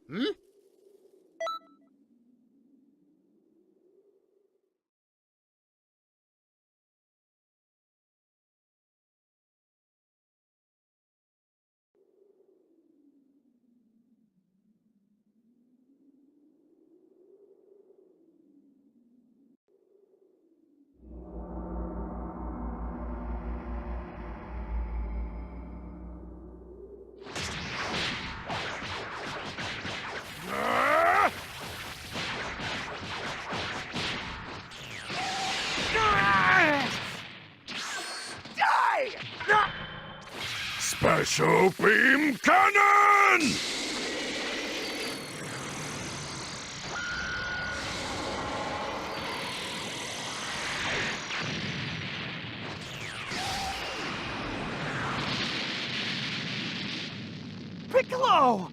Hmm? Special beam cannon! Piccolo!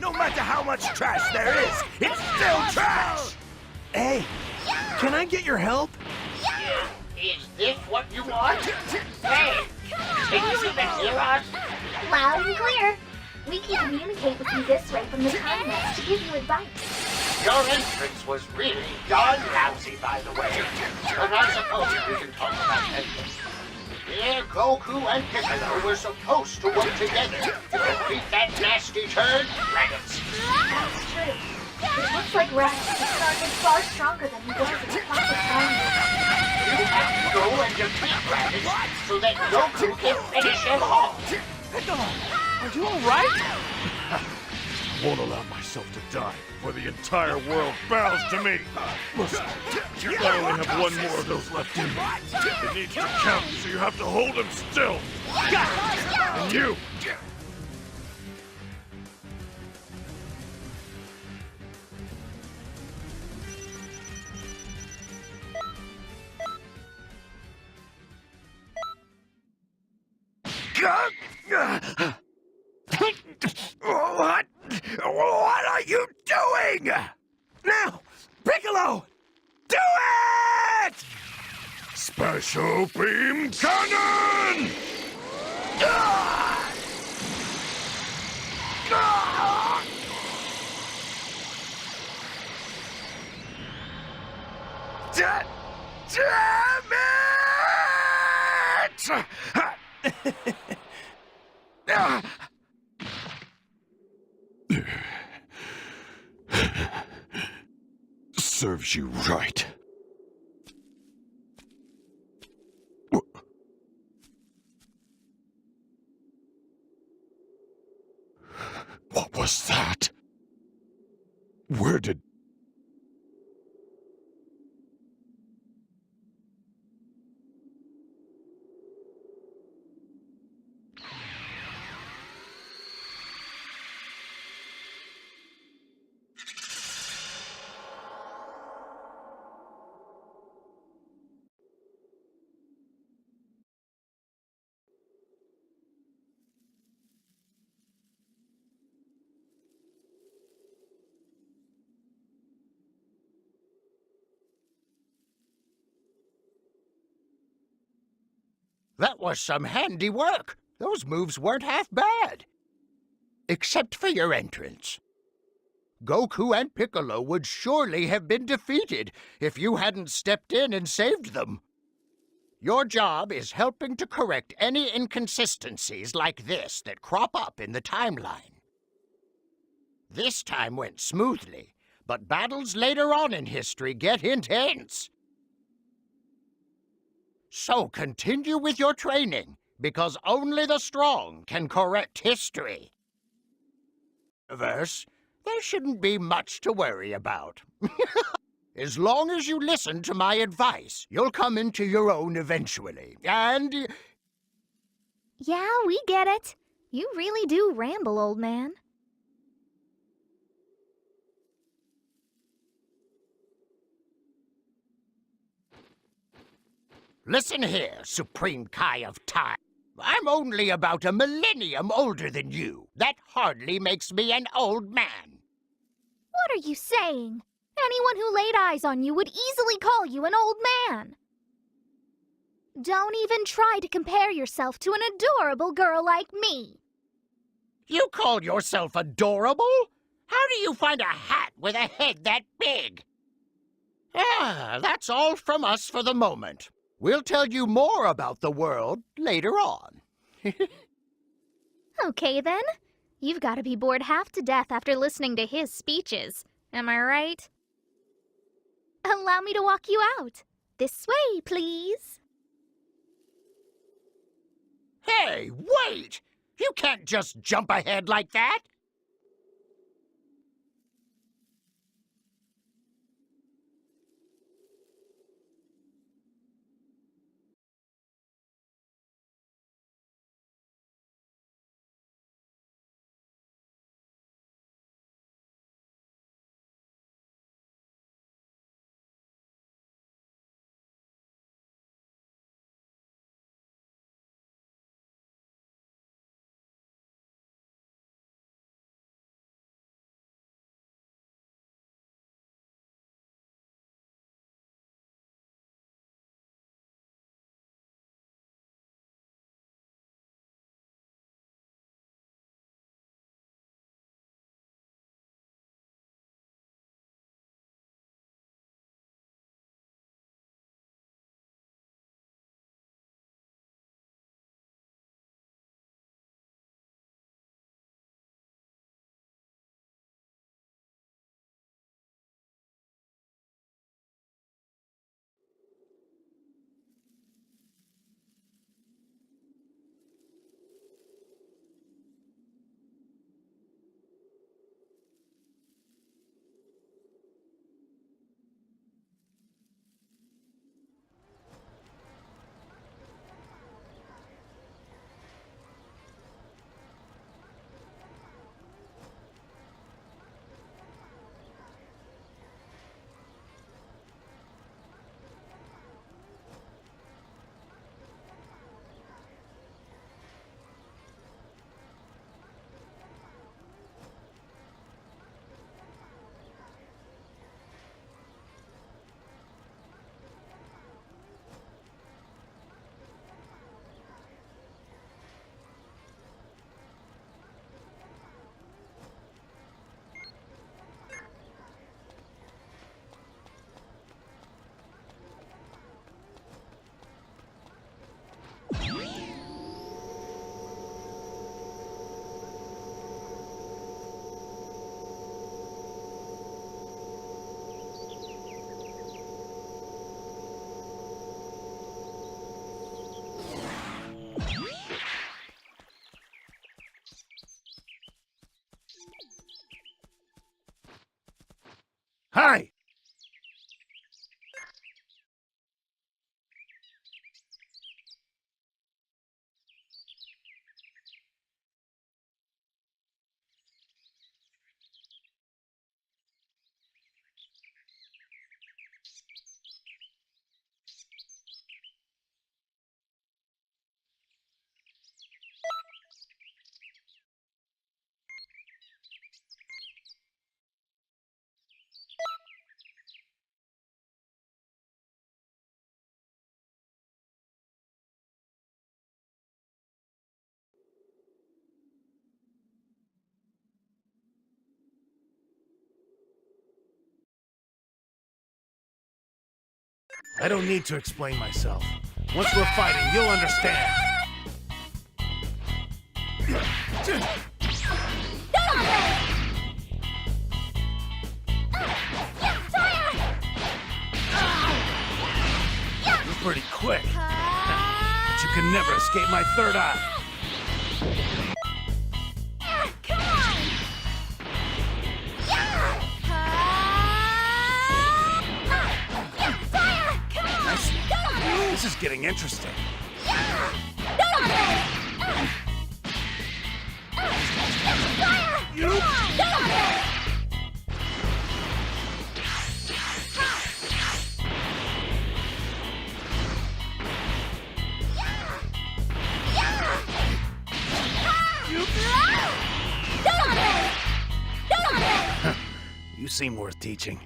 No matter how much trash there is, it's still trash! Hey, can I get your help? Is this what you want? Hey, can you even hear us? Loud and clear. We can communicate with you this way from the timelines to give you advice. Your entrance was really darn lousy, by the way. But I suppose we can talk about anything. Yeah, Goku and Piccolo were supposed to work together to defeat that nasty turd, Raditz. That's true. It looks like Raditz is starting far stronger than he was in the classic timeline. You have to go and defeat Raditz so that Goku can finish him off. Piccolo, are you alright? Won't allow myself to die before the entire world bows to me. Listen, I only have one more of those left in me. It needs to count, so you have to hold him still. And you! What? What are you doing? Now, Piccolo, do it! Special beam cannon! Damn it! Serves you right. What was that? Where did... That was some handy work. Those moves weren't half bad. Except for your entrance. Goku and Piccolo would surely have been defeated if you hadn't stepped in and saved them. Your job is helping to correct any inconsistencies like this that crop up in the timeline. This time went smoothly, but battles later on in history get intense. So continue with your training, because only the strong can correct history. Verse, there shouldn't be much to worry about. As long as you listen to my advice, you'll come into your own eventually. And Yeah, we get it. You really do ramble, old man. listen here, Supreme Kai of Time. I'm only about a millennium older than you. That hardly makes me an old man. What are you saying? Anyone who laid eyes on you would easily call you an old man. Don't even try to compare yourself to an adorable girl like me. You call yourself adorable? How do you find a hat with a head that big? That's all from us for the moment. We'll tell you more about the world later on. Okay then. You've got to be bored half to death after listening to his speeches. Am I right? Allow me to walk you out. This way, please. Hey, wait! You can't just jump ahead like that! Hi! I don't need to explain myself. Once we're fighting, you'll understand. You're pretty quick. But you can never escape my third eye. Come on! This is getting interesting. You? You seem worth teaching.